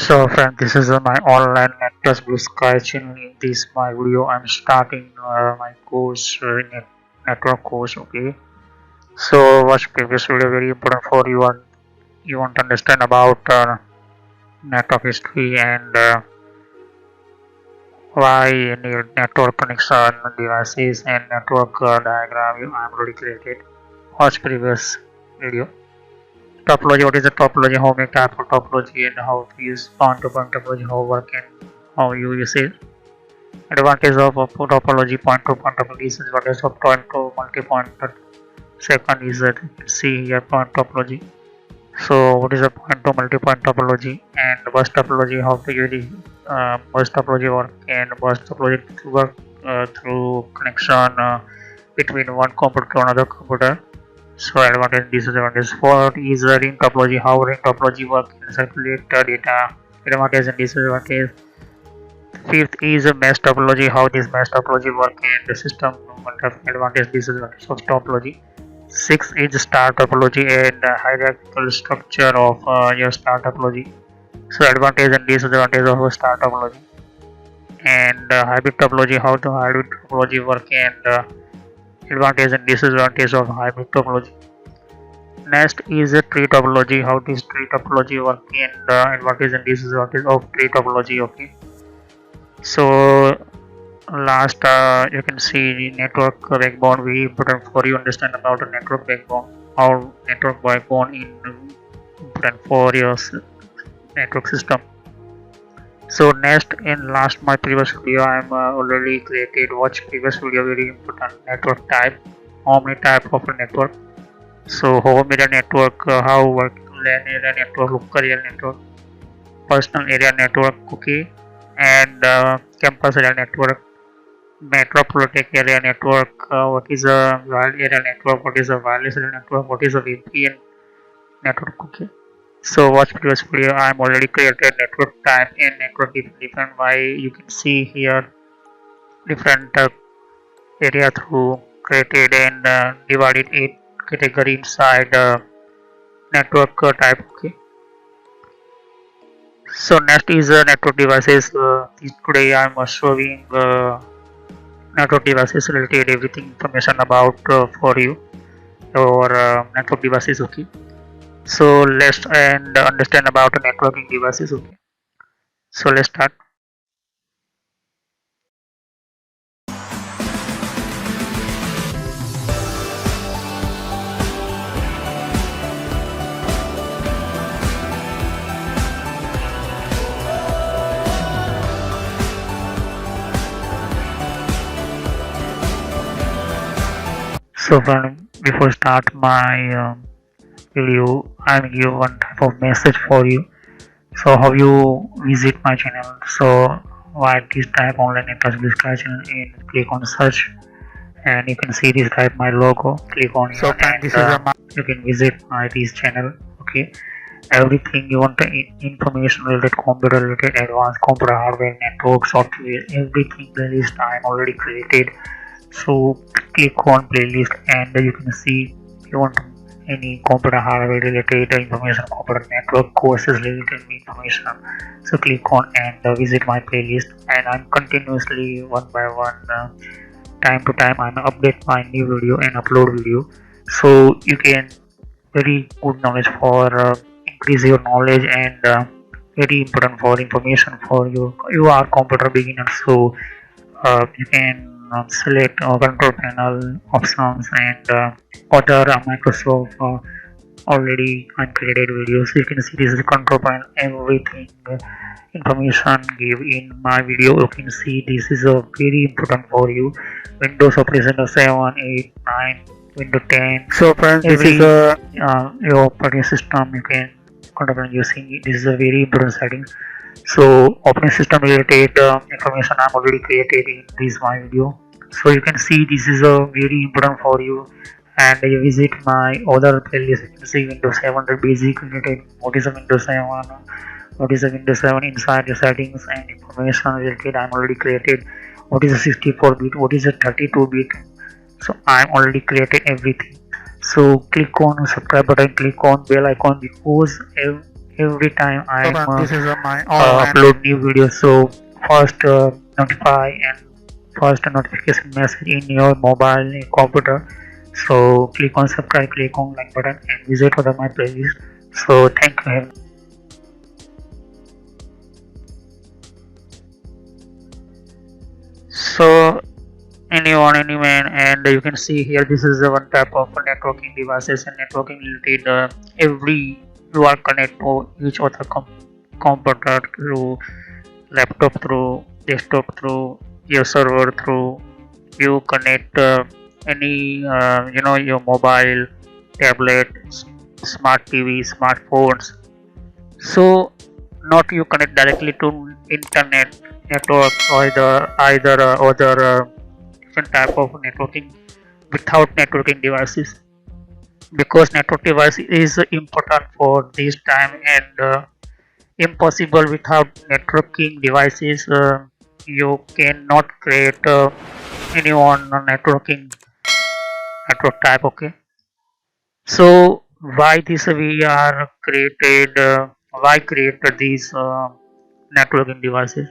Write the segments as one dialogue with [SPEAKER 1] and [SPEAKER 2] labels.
[SPEAKER 1] So friend, this is my online Nettech Blue Sky channel. In this my video, I'm starting my course, network course. Okay. So watch previous video, very important for you, and you want to understand about network history and why you need network connection devices and network diagram. I'm already created. Watch previous video. Topology, what is the topology, how many types of topology, and how to use point-to-point topology, how work and how you use it. Advantage of topology, point-to-point topology is advantage of point to multi-point. Second is that see here point topology. So what is a point to multi-point topology and bus topology, how to use bus topology work, and bus topology to work through connection between one computer to another computer. So advantage and disadvantage. Fourth is ring topology, how ring topology work and circulate data. Advantage and disadvantage. Fifth is a mesh topology, how this mesh topology work and the system advantage disadvantage of topology. Sixth is star topology and the hierarchical structure of your star topology. So advantage and disadvantage of a star topology. And hybrid topology, how the hybrid topology work and advantage and disadvantage of hybrid topology. Next is a tree topology, how this tree topology work and advantage and disadvantage of tree topology. Okay. So last you can see the network backbone, very important for you understand about the network backbone, how network backbone is important for your network system. So next in last my previous video I'm already created. Watch previous video, very important. Network type, how many type of a network. So home area network, how work LAN area network, local area network, personal area network, okay, and campus area network, metropolitan area network, what is a wild area network, what is a wireless area network, what is a VPN network, okay. So watch previous video, I'm already created network type and network different why you can see here different area through created and divided 8 category inside network type, okay. So next is network devices. Today I am showing network devices related everything information about for you or network devices, okay. So let's and understand about networking devices, okay. So let's start. So before start my video, I will give one type of message for you. So how you visit my channel. So why this type online Nettech Blue Sky channel and click on search and you can see this type my logo. Click on so and this is you can visit my this channel, okay. Everything you want information related, computer related, advanced computer hardware, network, software, everything playlist I am already created. So click on playlist and you can see if you want any computer hardware related information, computer network courses related information. So click on and visit my playlist, and I'm continuously one by one time to time I'm update my new video and upload video. So you can very good knowledge for increase your knowledge and very important for information for you are computer beginner. So you can select control panel options and other Microsoft already uncreated videos. So you can see this is the control panel, everything information give in my video. You can see this is a very important for you. Windows operation 7, 8, 9, Windows 10. So friends, this is your operating system you can control using. This is a very important setting. So operating system related information I'm already created in this my video. So you can see this is a very important for you, and you visit my other playlist. You can see Windows 7 basic related, what is a Windows 7, what is a Windows 7 inside the settings and information related I'm already created. What is a 64-bit, what is a 32-bit. So I'm already created everything. So click on subscribe button, click on bell icon, because every time I this is my upload new videos. So first notify and first notification message in your mobile computer. So click on subscribe, click on like button and visit other my playlist. So thank you. So anyone, anyone, and you can see here this is one type of networking devices and networking related. Every you are connect to each other computer through laptop, through desktop, through your server, through you connect any your mobile, tablet, smart TV, smartphones. So not you connect directly to internet network or either other different type of networking without networking devices, because network device is important for this time, and impossible without networking devices. You cannot create anyone networking network type. Okay, so why this we are created why created these networking devices?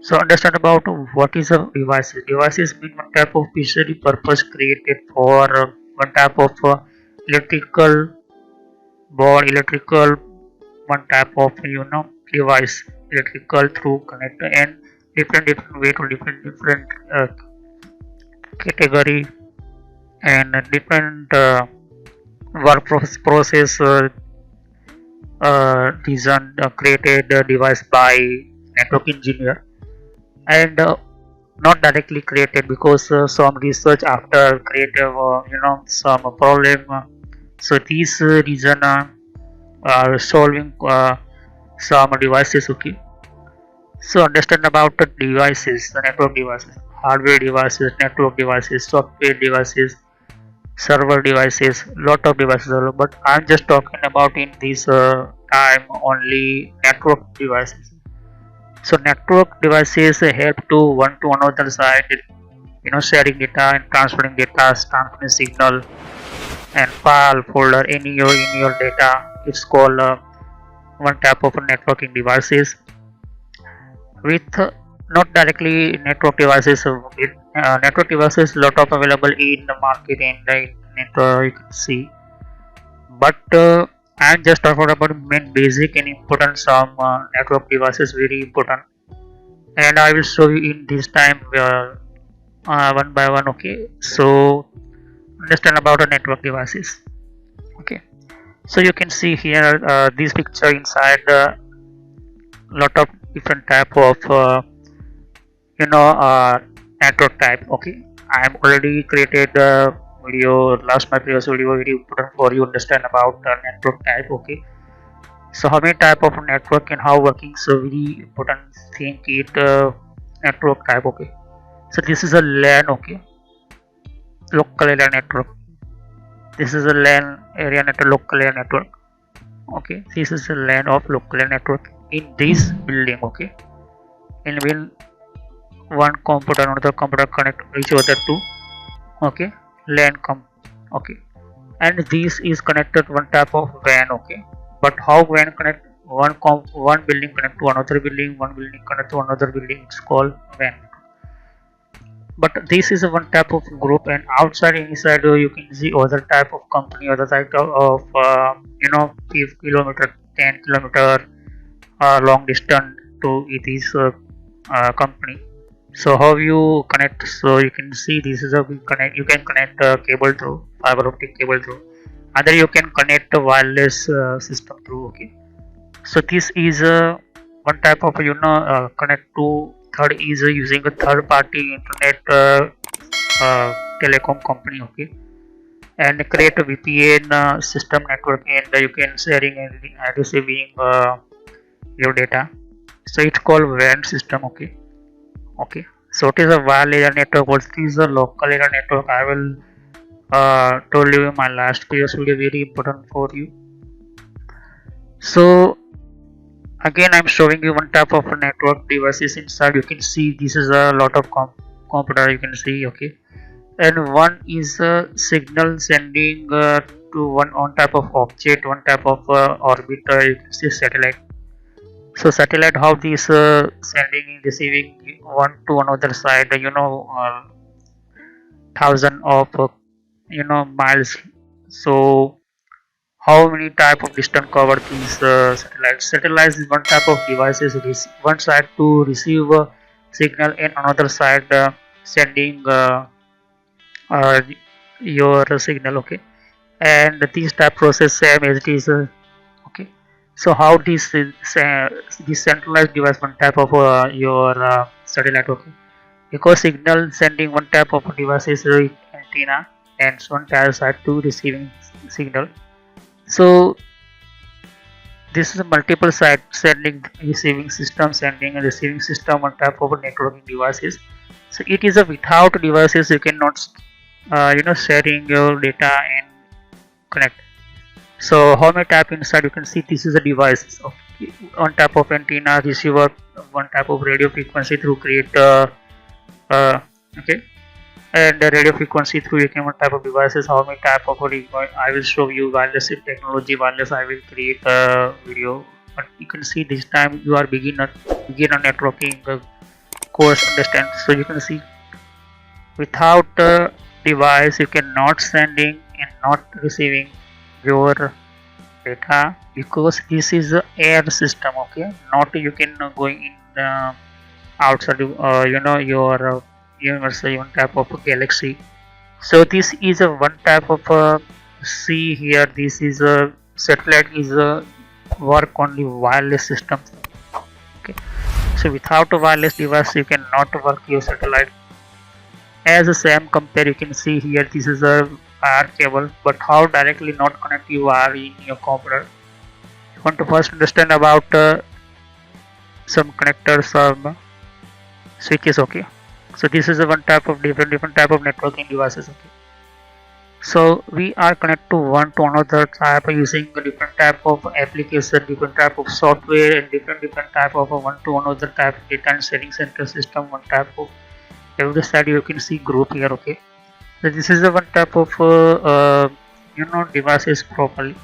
[SPEAKER 1] So understand about what is a device. Devices mean one type of specially purpose created for one type of electrical board, electrical one type of device, electrical through connector, and different way to different category and different work process design created device by network engineer, and not directly created because some research after creative some problem. So these reason are solving some devices. Okay, so understand about the devices, the network devices, hardware devices, network devices, software devices, server devices, lot of devices are, but I'm just talking about in this time only network devices. So network devices help to one to another side, sharing data and transferring data, transferring signal and file folder in your data. It's called one type of networking devices with not directly network devices. Network devices lot of available in the market and the internet, you can see, but I'm just talking about main basic and important some network devices very important, and I will show you in this time one by one. Okay, so understand about the network devices. Okay, so you can see here this picture inside lot of different type of network type. Okay, I am already created video last my previous video very important for you understand about the network type. Okay, so how many type of network and how working, so very important thing it network type. Okay, so this is a LAN. Okay, local area network. This is a LAN area network, local area network. Okay, this is a LAN of local area network in this building. Okay, and when one computer another computer connect each other to, okay, LAN okay, and this is connected one type of WAN. Okay, but how WAN connect one building connect to another building, one building connect to another building, it's called WAN. But this is a one type of group, and outside inside you can see other type of company, other type of 5 kilometer, 10 kilometer long distance to this company. So how you connect? So you can see this is a connect. You can connect cable through fiber optic cable through. Other you can connect a wireless system through. Okay. So this is one type of connect to. Third is using a third party internet telecom company. Okay, and create a VPN system network, and you can sharing and receiving your data. So it's called WAN system. Okay. Okay, so it is a wireless area network. What is a local area network? I will told you in my last previous video, very important for you. So again I'm showing you one type of network devices inside. You can see this is a lot of computer, you can see. Okay, and one is a signal sending to one type of object, one type of orbiter. You can see satellite. So satellite, how these sending and receiving one to another side, thousand of miles. So how many type of distance cover these satellites? Satellites is one type of devices. One side to receive a signal and another side sending uh, your signal. Okay, and these type process same as it is. Okay, so how this centralized device one type of your satellite. Okay, because signal sending one type of device is antenna and one type side to receiving signal. So this is a multiple side sending receiving system, sending and receiving system on top of a networking devices. So it is a without devices you cannot sharing your data and connect. So how many type inside you can see this is a device. Okay. On top of antenna receiver, one type of radio frequency through create okay, and the radio frequency through you can one type of devices. How many type of I will show you wireless technology. Wireless I will create a video, but you can see this time you are beginner networking course understand. So you can see without device you cannot sending and not receiving your data, because this is a air system. Okay, not you can going in outside your universe, one type of galaxy. So this is a one type of see here, this is a satellite is a work only wireless system. Okay, so without a wireless device you cannot work your satellite. As the same compare, you can see here this is a wire cable, but how directly not connect you are in your computer. You want to first understand about some connectors, some switches. Okay, so this is a one type of different type of networking devices. Okay, so we are connect to one to another type using a different type of application, different type of software, and different type of one to another type of data and sharing center system. One type of every side you can see group here. Okay, so this is the one type of devices properly.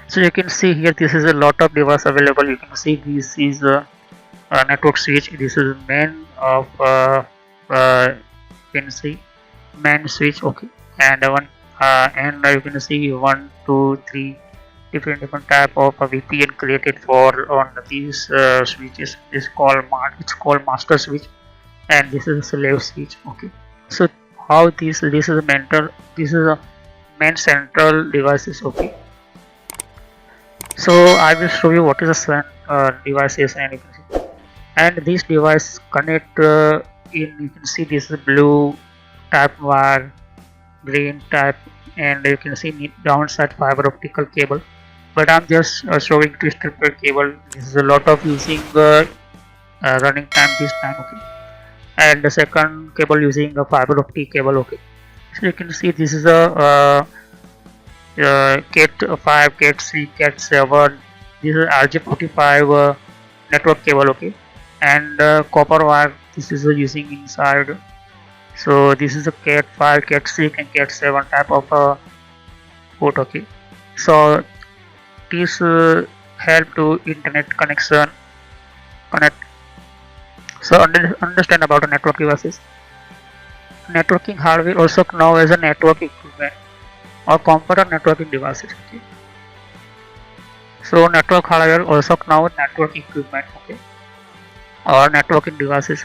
[SPEAKER 1] So you can see here this is a lot of device available. You can see this is a network switch. This is main of you can see main switch. Okay, and you can see 1 2 3 different type of VPN created for on these switches. It's called master switch, and this is a slave switch. Okay, so how this is a mental, this is a main central devices. Okay, so I will show you what is a devices, and you can see, and this device connect in, you can see this is blue type wire, green type, and you can see downside fiber optical cable, but I'm just showing twisted pair cable. This is a lot of using running time this time. Okay, and the second cable using a fiber optic cable. Okay, so you can see this is a cat 5, cat 3, cat 7. This is RJ45 network cable. Okay, and copper wire this is using inside. So this is a cat 5, cat 6 and cat 7 type of port. Okay, so this help to internet connection connect. So understand about the network devices. Networking hardware also known as a network equipment or computer networking devices. Okay, so network hardware also known network equipment. Okay, or networking devices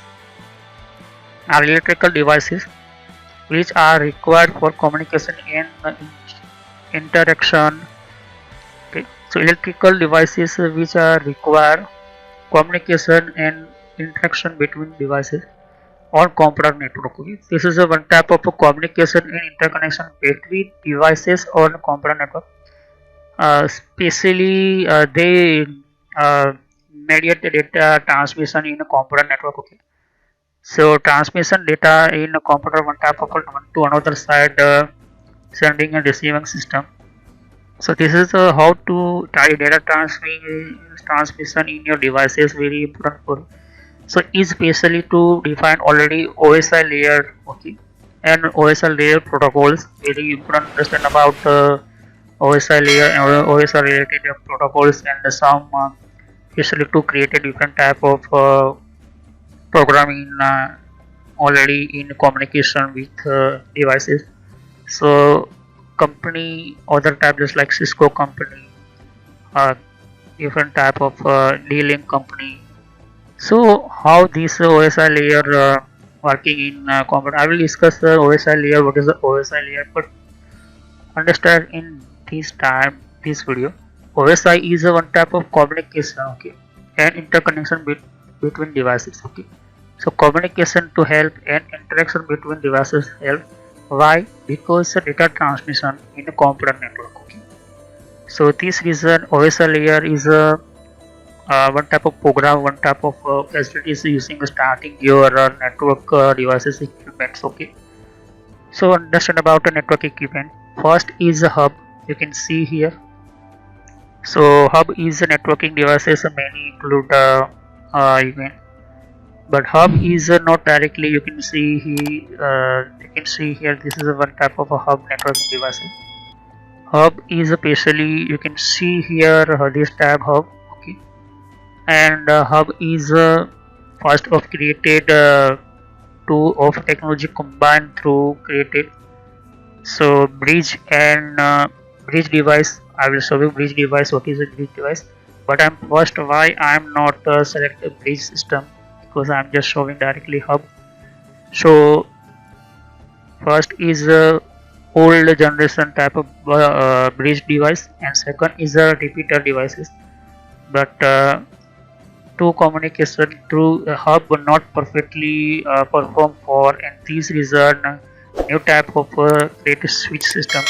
[SPEAKER 1] are electrical devices which are required for communication and interaction. Okay, so electrical devices which are require communication and interaction between devices on computer network. Okay, this is a one type of communication and interconnection between devices on computer network. Especially they mediate the data transmission in a computer network. Okay, so transmission data in a computer one type of one to another side, sending and receiving system. So this is how to try data transmission in your devices, very important for. So is basically to define already OSI layer. Okay, and OSI layer protocols. Really important to understand about OSI layer and OSI related protocols and some especially to create a different type of programming already in communication with devices. So company other type just like Cisco company, different type of D-Link company. So how this OSI layer working in computer? I will discuss the OSI layer. What is the OSI layer? But understand in this video, OSI is a one type of communication, okay, and interconnection between devices, okay. So communication to help and interaction between devices help. Why? Because the data transmission in a computer network, okay. So this reason OSI layer is a one type of program, one type of facilities using starting your network devices equipments, okay. So understand about the network equipment. First is a hub, you can see here. So hub is a networking devices, many include even, but hub is not directly. You can see here. This is a one type of a hub networking device. Hub is basically, you can see here this tab hub, okay, and hub is first of created two of technology combined through created. So bridge and bridge device, I will show you bridge device. What is a bridge device? But I'm first why I'm not select a bridge system, because I'm just showing directly hub. So first is old generation type of bridge device, and second is a repeater devices. But to communication through a hub not perfectly perform for, and this reason new type of create switch system.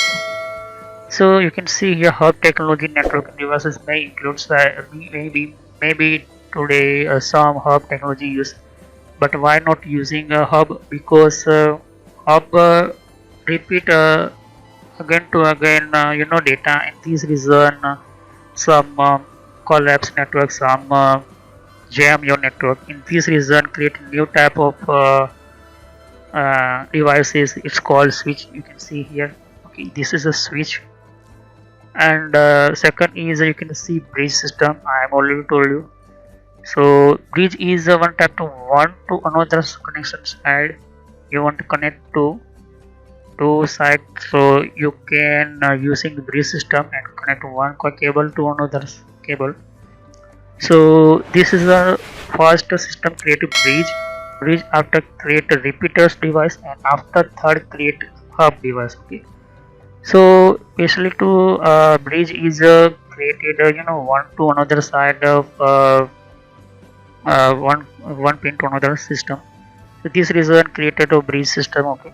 [SPEAKER 1] So you can see here hub technology networking devices may include maybe today some hub technology use, but why not using a hub? Because hub repeat again to again data, and this reason some collapse network, some jam your network. In this reason create new type of devices. It's called switch. You can see here. Okay, this is a switch. And second is you can see bridge system. I am already told you. So bridge is one type to one to another connection side. You want to connect to two sides, so you can using the bridge system and connect one cable to another cable. So this is the first system create a bridge after create a repeaters device, and after third create hub device, okay. So basically to bridge is created one to another side of one pin to another system. So this reason created a bridge system, okay.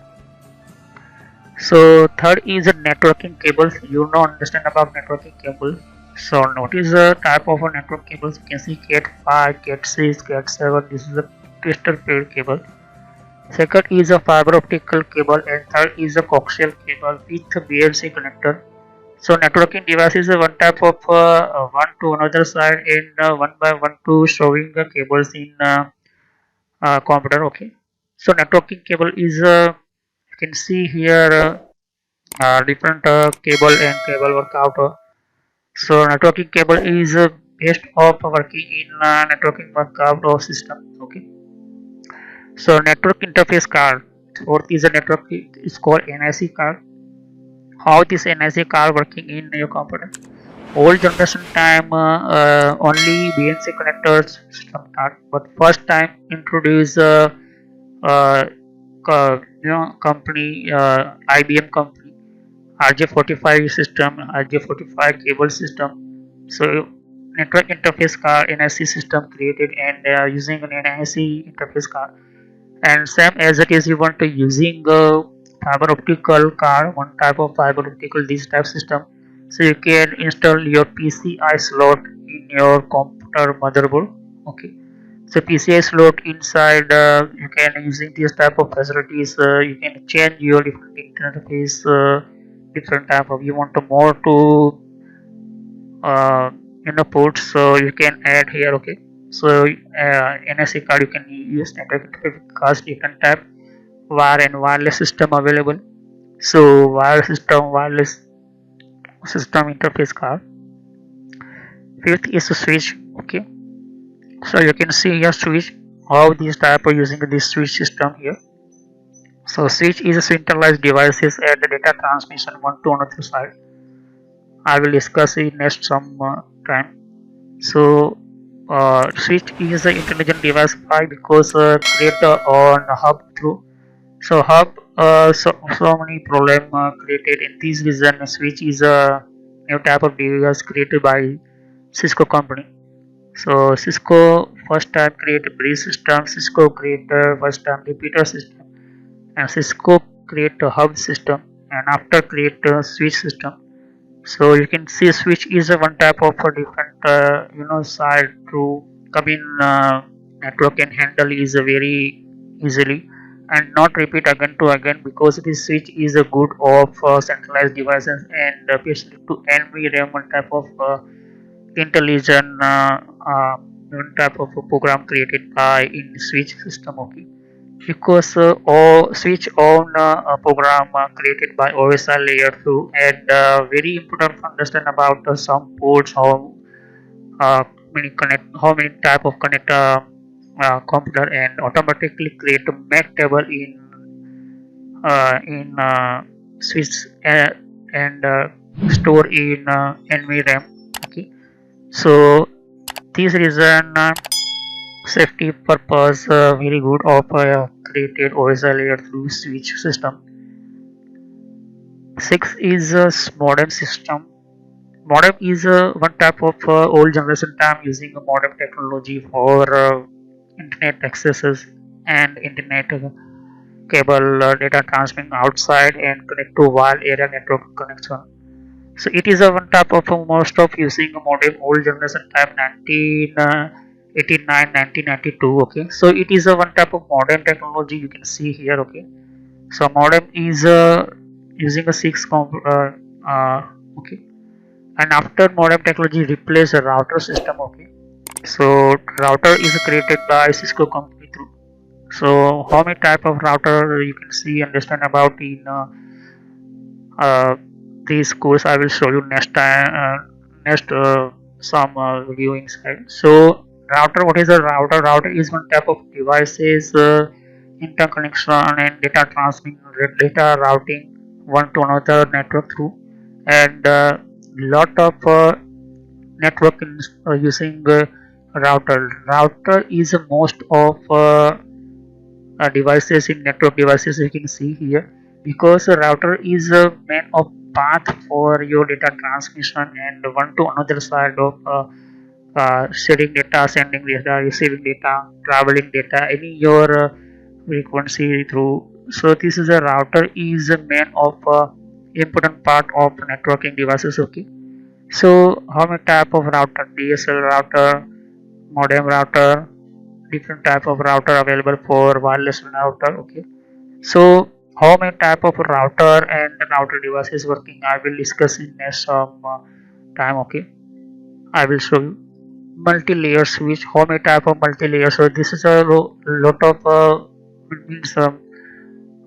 [SPEAKER 1] So third is a networking cables. You know understand about networking cable. So what is the type of a network cables? You can see Cat5, Cat6, Cat7. This is a twisted pair cable. Second is a fiber optical cable, and third is a coaxial cable with BLC connector. So networking device is one type of one to another side, and one by one to showing the cables in computer, okay. So networking cable is you can see here different cable and cable workout. So networking cable is based of working in networking workout of system, okay. So network interface card. Fourth is a network is called NIC card. How this NIC card working in your computer? Old generation time only BNC connectors system card, but first time introduce uh, company IBM company RJ45 system, RJ45 cable system. So network interface card NIC system created, and using an NIC interface card, and same as it is you want to using a fiber optical card, one type of fiber optical this type system. So you can install your PCI slot in your computer motherboard, okay. So PCI slot inside you can using this type of facilities, you can change your different interface, different type of you want to more to ports, so you can add here, okay. So NSA card you can use network interface cards different type. wire and wireless system available. So wireless system interface card. Fifth is a switch. Okay, so you can see here switch, how these type are using this switch system here. So switch is a centralized devices and the data transmission one to another side. I will discuss it next some time. So switch is an intelligent device. Why? Because create on hub through. So hub so many problem created in this reason. Switch is a new type of device created by Cisco company. So Cisco first time create a bridge system. Cisco create first time repeater system, and Cisco create a hub system, and after create a switch system. So you can see switch is a one type of a different side to come in network and handle is a very easily and not repeat again to again, because this switch is a good of centralized devices and especially to NVRAM one type of intelligent one type of a program created by in switch system. Okay, because or switch on program created by OSI layer 2, and very important to understand about some ports, uh, how many type of connector computer, and automatically create a MAC table in switch and store in NVRAM. Okay, so this reason safety purpose very good of created OSI layer through switch system. 6 is a modem system. Modem is one type of old generation time using a modem technology for internet accesses and internet cable data transmitting outside and connect to wide area network connection. So it is a one type of most of using a modem old generation type 1989 1992. Okay, so it is a one type of modern technology you can see here. Okay, so modem is using a okay, and after modem technology replace a router system. Okay, so router is created by Cisco company through. So how many type of router you can see understand about in uh, this course I will show you next time, next some viewing side. So router, what is a router? Router is one type of devices interconnection and data transmitting, data routing one to another network through, and lot of network using router is most of devices in network devices you can see here, because a router is a main of path for your data transmission and one to another side of sharing data, sending data, receiving data, traveling data, any your frequency through. So this is a router is a main of important part of networking devices. Okay, so how many type of router? DSL router, modem router, different type of router available for wireless router. Okay, so how many type of router and router devices working I will discuss in next some time. Okay, I will show you multi-layer switch. How many type of multi-layer? So this is a lot of means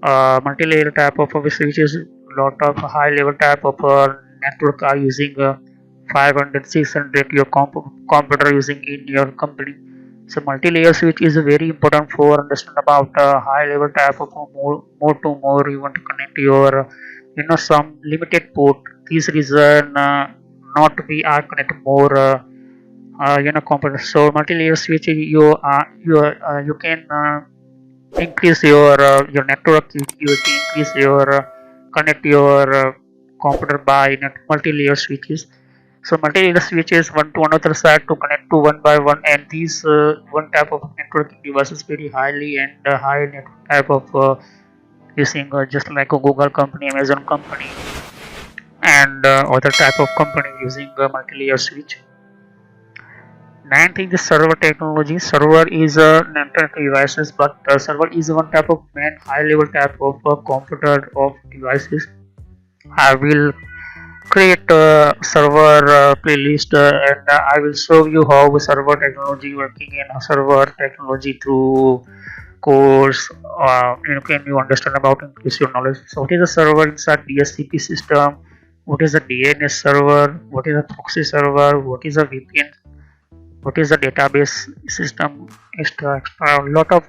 [SPEAKER 1] multi-layer type of switch is lot of high level type of network are using 500 600 your computer using in your company. So multi-layer switch is very important for understand about high level type of more to more you want to connect your some limited port. This reason not to be connect more computer. So multi-layer switch you can increase your network. You can increase your connect your computer by multi-layer switches. So multi-layer switches one to another side to connect to one by one, and these one type of networking devices very highly and high network type of using just like a Google company, Amazon company, and other type of company using multi-layer switch. Ninth is the server technology. Server is a network devices, but server is one type of main high level type of computer of devices. I will create a server playlist and I will show you how server technology working in server technology through course, can you understand about increase your knowledge. So what is a server inside DSCP system? What is a DNS server? What is a proxy server? What is a VPN? What is a database system? Extra a lot of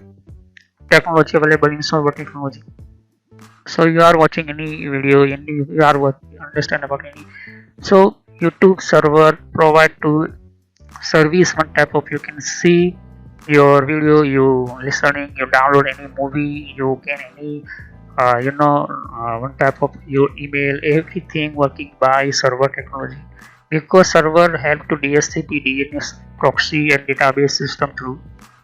[SPEAKER 1] technology available in server technology. So you are watching any video and you are understand about any. So YouTube server provide to service one type of, you can see your video, you listening, you download any movie, you can any one type of your email, everything working by server technology, because server help to DSCP, DNS, proxy and database system through.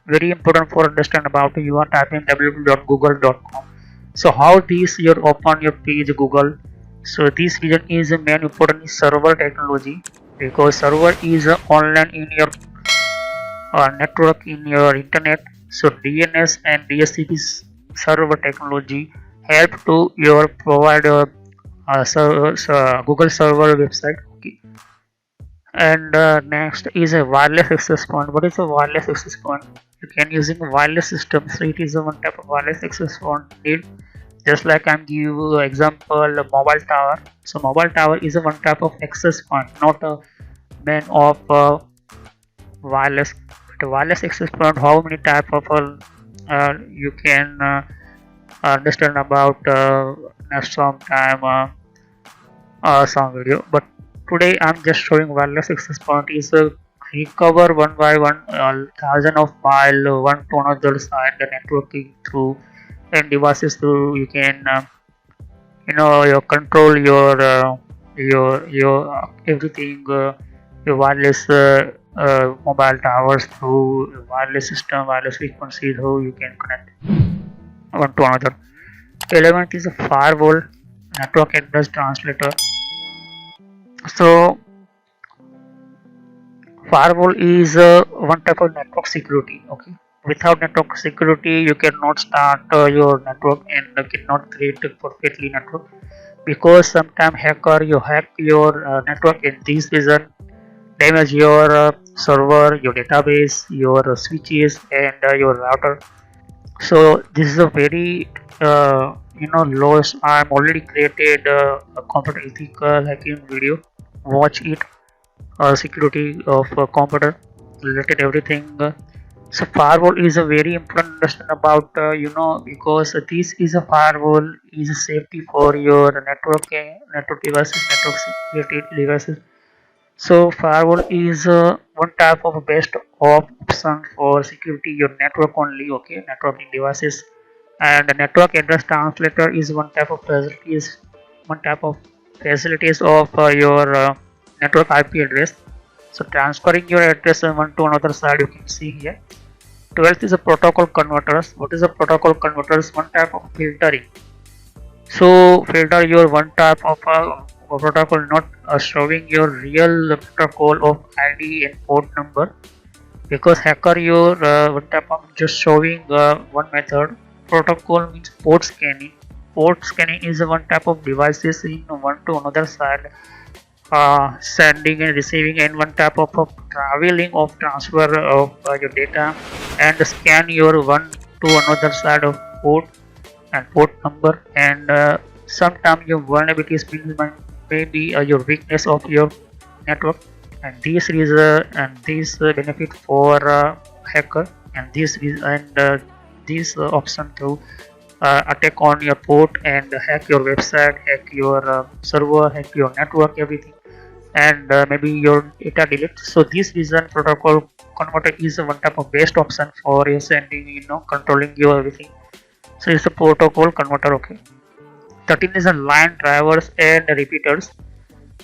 [SPEAKER 1] Very important for understand about, you are typing www.google.com. So how this you open your page Google. So this reason is main important is server technology, because server is online in your network in your internet. So DNS and DSCP server technology help to your provider Google server website. Okay. And next is a wireless access point. What is a wireless access point? You can using wireless system. So it is a one type of wireless access point need. Just like I'm give you example mobile tower. So mobile tower is a one type of access point, not a main of wireless. The wireless access point, how many type of you can understand about next some time some video. But today I'm just showing wireless access point is recover one by one thousand of mile one to another side the networking through and devices through. You can you control your everything your wireless mobile towers through wireless system, wireless frequency, through you can connect one to another. 11th is a firewall network address translator. So firewall is one type of network security. Okay, without network security you cannot start your network and cannot create a perfectly network, because sometimes hacker you hack your network, and this reason damage your server, your database, your switches and your router. So this is a very loss. I'm already created a computer ethical hacking video. Watch it. Security of computer related everything. So firewall is a very important understand about because this is a firewall is a safety for your network devices, network related devices. So firewall is one type of best option for security your network only. Okay, networking devices. And the network address translator is one type of facilities of your network IP address. So transferring your address from one to another side, you can see here. 12th is a protocol converters. What is a protocol converters? One type of filtering. So filter your one type of protocol, not showing your real protocol of ID and port number, because hacker your one type of just showing one method. Protocol means port scanning. Port scanning is one type of devices in one to another side, sending and receiving, and one type of traveling of transfer of your data, and scan your one to another side of port and port number. And sometimes your vulnerabilities means maybe your weakness of your network, and this is benefit for hacker, and this option to attack on your port and hack your website, hack your server, hack your network, everything, and maybe your data delete. So this reason protocol converter is one type of best option for you sending, controlling your everything. So it's a protocol converter. Okay. 13 is a LAN drivers and repeaters.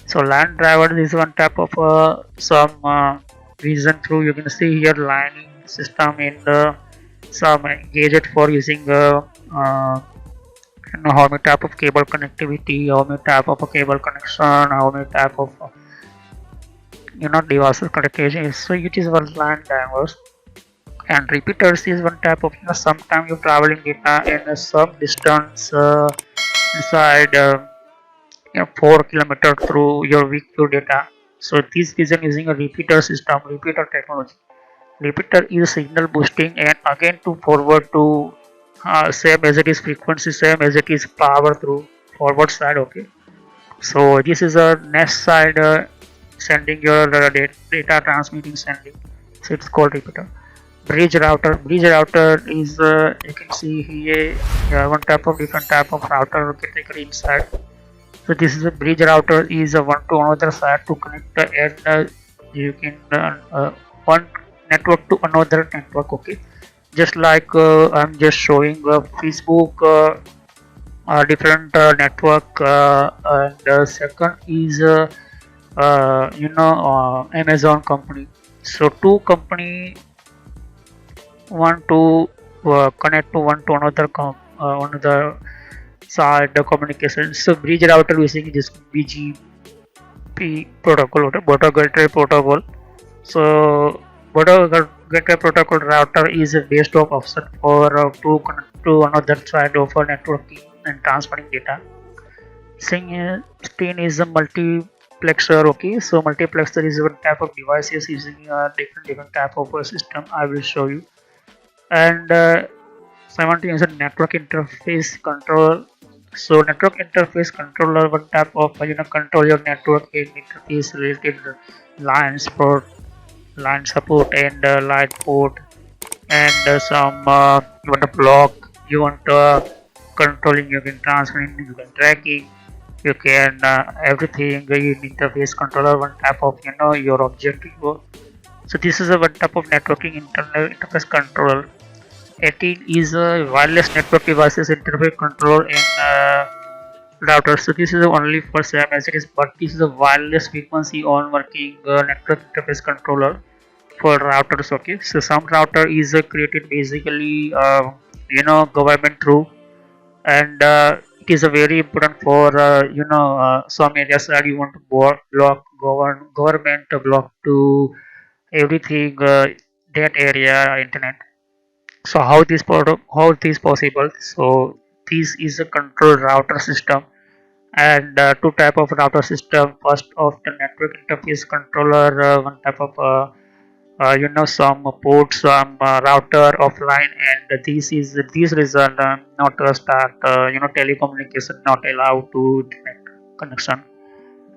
[SPEAKER 1] So LAN drivers is one type of some reason through, you can see here lining system in the some gadget for using how many type of cable connectivity, how many type of a cable connection, how many type of devices connectivity. So it is one LAN drivers. And repeaters is one type of, sometimes you're traveling data in some distance inside 4 kilometers through your weak data. So this is using a repeater system, repeater technology. Repeater is signal boosting, and again to forward to same as it is frequency, same as it is power through forward side. Okay, so this is a next side sending your data transmitting sending. So it's called repeater. Bridge router is you can see here one type of different type of router category inside. So this is a bridge router is a one to another side to connect and you can one network to another network. Okay, just like I'm just showing Facebook different network and second is Amazon company. So two company want to connect to one to another another side the communication. So bridge router using this BGP protocol, border gateway protocol. So border gateway protocol router is a base of offset for to connect to another side of networking and transferring data. Screen is a multiplexer. Okay, so multiplexer is one type of devices using a different type of system. I will show you. And 17 is a network interface control. So network interface controller one type of control your network in interface related lines for line support and line port and some you want to block, you want controlling, you can transferring, you can tracking, you can everything in interface controller one type of your objective. So this is a one type of networking internal interface control. 18 is a wireless network devices interface control in routers. So this is only for SAM as it is, but this is a wireless frequency on working network interface controller for routers. Okay, so some router is created basically government through, and it is a very important for some areas that you want to block government block to everything that area internet. So how this possible? So this is a control router system, and two type of router system. First of the network interface controller, one type of some port, some router offline, and this reason not start telecommunication not allowed to direct connection.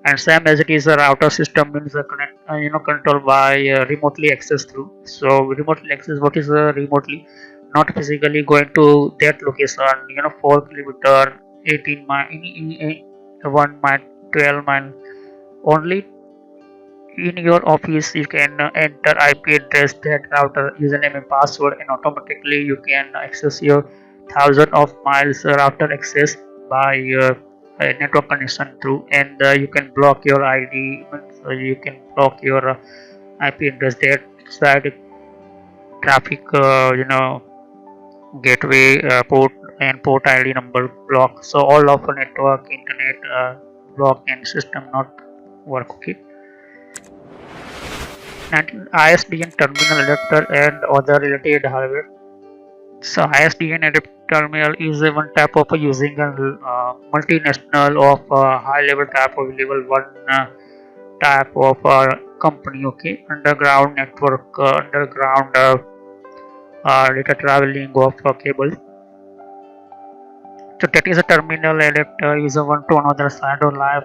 [SPEAKER 1] And same as it is a router system means connect control by remotely access through. So remotely access, what is remotely? Not physically going to that location 4 kilometer, 18 mile, 1 mile, 12 mile. Only in your office you can enter IP address, that router username and password, and automatically you can access your thousand of miles router access by network connection through. And you can block your ID, you can block your IP address, that side traffic gateway port and port ID number block. So all of the network internet block and system not work. Okay, and ISDN terminal adapter and other related hardware. So ISDN adapter terminal is one type of using a multinational of high level type of level one type of company. Okay, underground network, underground data traveling of cable. So that is a terminal adapter is a one to another side of life,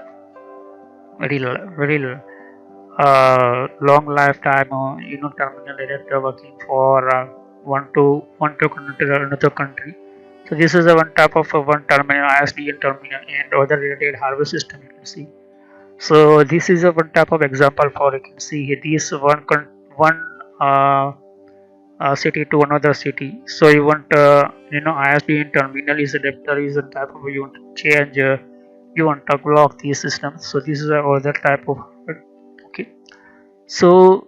[SPEAKER 1] very long lifetime terminal adapter working for one to connect to another country. So this is a one type of one terminal, ISDN terminal, and other related hardware system you can see. So this is a one type of example for, you can see here, this one uh, city to another city. So you want ISDN terminal is adapter is a type of, you want to change you want to block these systems. So this is a other type of. Okay, so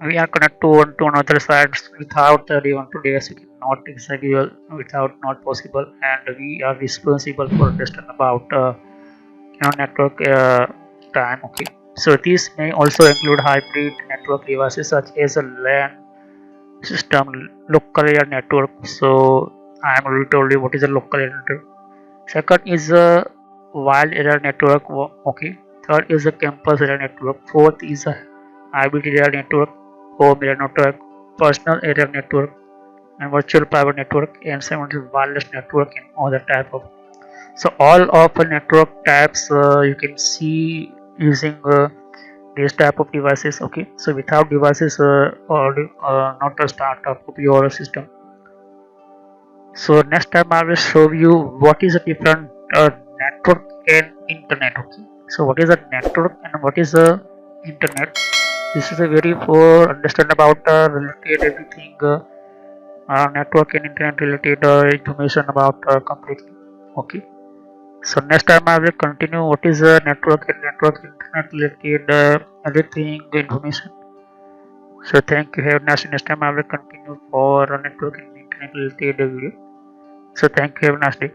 [SPEAKER 1] we are connected to one to another side without the D1 to DS. We cannot exactly without not possible, and we are responsible for understand about network time. Okay, so this may also include hybrid network devices such as a LAN system, local area network. So I am already told you what is a local area network. Second is a wild area network. Okay, third is a campus area network. Fourth is a hybrid area network, home area network. personal area network and virtual private network, and 7 is wireless network and other type of. So all of the network types you can see using these type of devices. Okay, so without devices or not a startup of your system. So next time I will show you what is the different network and internet. Okay, so what is a network and what is a internet? This is a very for understand about related everything network and internet related information about completely. Okay, so next time I will continue what is a network and network internet related everything information. So thank you. Have a nice day. Next time I will continue for network and internet related video. So thank you. Have a nice day.